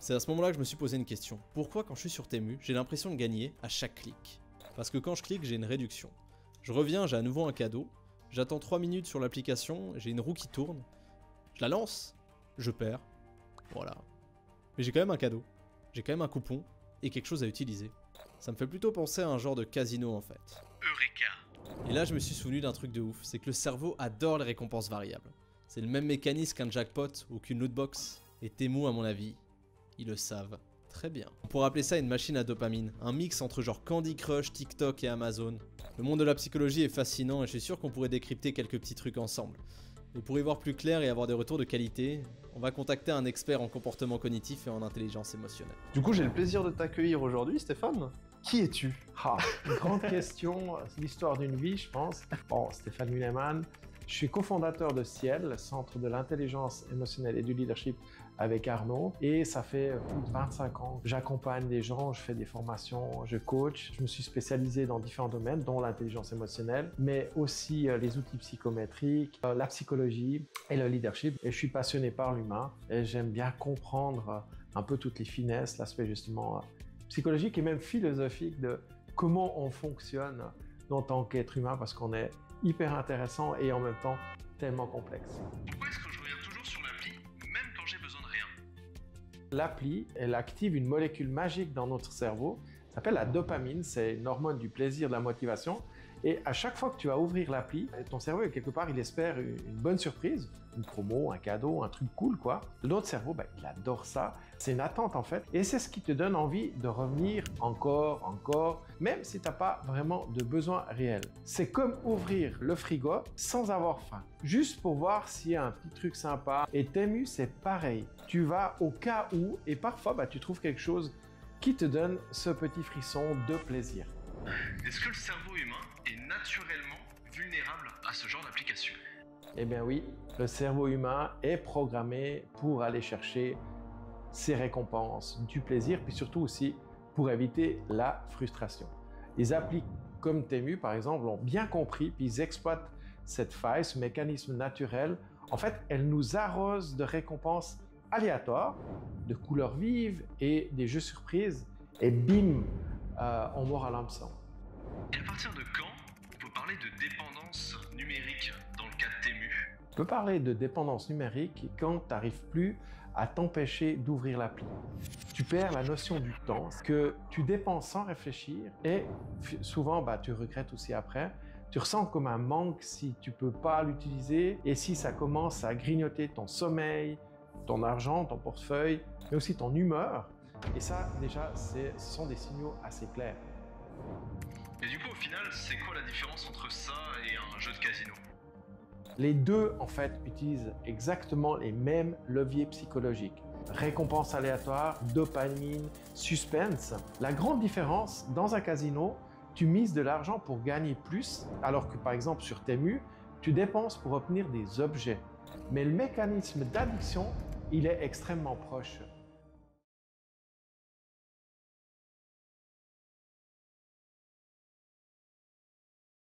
C'est à ce moment-là que je me suis posé une question. Pourquoi quand je suis sur Temu, j'ai l'impression de gagner à chaque clic? Parce que quand je clique, j'ai une réduction. Je reviens, j'ai à nouveau un cadeau. J'attends 3 minutes sur l'application, j'ai une roue qui tourne. Je la lance, je perds. Voilà. Mais j'ai quand même un cadeau. J'ai quand même un coupon et quelque chose à utiliser. Ça me fait plutôt penser à un genre de casino en fait. Eureka. Et là je me suis souvenu d'un truc de ouf, c'est que le cerveau adore les récompenses variables. C'est le même mécanisme qu'un jackpot ou qu'une lootbox. Et Temu à mon avis, ils le savent très bien. On pourrait appeler ça une machine à dopamine, un mix entre genre Candy Crush, TikTok et Amazon. Le monde de la psychologie est fascinant et je suis sûr qu'on pourrait décrypter quelques petits trucs ensemble. Mais pour y voir plus clair et avoir des retours de qualité, on va contacter un expert en comportement cognitif et en intelligence émotionnelle. Du coup, j'ai le plaisir de t'accueillir aujourd'hui, Stéphane. Qui es-tu? Une grande question, c'est l'histoire d'une vie, je pense. Bon, Stéphane Mühllemann, je suis cofondateur de Ciel, Centre de l'intelligence émotionnelle et du leadership avec Arnaud. Et ça fait plus de 25 ans que j'accompagne des gens, je fais des formations, je coach. Je me suis spécialisé dans différents domaines, dont l'intelligence émotionnelle, mais aussi les outils psychométriques, la psychologie et le leadership. Et je suis passionné par l'humain et j'aime bien comprendre un peu toutes les finesses, l'aspect justement psychologique et même philosophique de comment on fonctionne en tant qu'être humain, parce qu'on est hyper intéressant et en même temps tellement complexe. Pourquoi est-ce que je reviens toujours sur l'appli, même quand j'ai besoin de rien? L'appli, elle active une molécule magique dans notre cerveau, ça s'appelle la dopamine, c'est une hormone du plaisir, de la motivation. Et à chaque fois que tu vas ouvrir l'appli, ton cerveau, quelque part, il espère une bonne surprise, une promo, un cadeau, un truc cool, quoi. L'autre cerveau, il adore ça. C'est une attente, en fait. Et c'est ce qui te donne envie de revenir encore, même si tu n'as pas vraiment de besoin réel. C'est comme ouvrir le frigo sans avoir faim, juste pour voir s'il y a un petit truc sympa. Et Temu, c'est pareil. Tu vas au cas où, et parfois, tu trouves quelque chose qui te donne ce petit frisson de plaisir. Est-ce que le cerveau humain est naturellement vulnérable à ce genre d'application? Eh bien oui, le cerveau humain est programmé pour aller chercher ses récompenses, du plaisir, puis surtout aussi pour éviter la frustration. Les applis comme Temu, par exemple, l'ont bien compris, puis ils exploitent cette faille, ce mécanisme naturel. En fait, elles nous arrosent de récompenses aléatoires, de couleurs vives et des jeux surprises, et bim, on mord à l'hameçon. Et à partir de quand on peut parler de dépendance numérique dans le cas de Temu? On peut parler de dépendance numérique quand tu n'arrives plus à t'empêcher d'ouvrir l'appli. Tu perds la notion du temps, que tu dépenses sans réfléchir et souvent tu regrettes aussi après. Tu ressens comme un manque si tu ne peux pas l'utiliser et si ça commence à grignoter ton sommeil, ton argent, ton portefeuille, mais aussi ton humeur. Et ça, déjà, ce sont des signaux assez clairs. Et du coup, au final, c'est quoi la différence entre ça et un jeu de casino? Les deux, en fait, utilisent exactement les mêmes leviers psychologiques. Récompense aléatoire, dopamine, suspense. La grande différence, dans un casino, tu mises de l'argent pour gagner plus, alors que par exemple sur Temu, tu dépenses pour obtenir des objets. Mais le mécanisme d'addiction, il est extrêmement proche.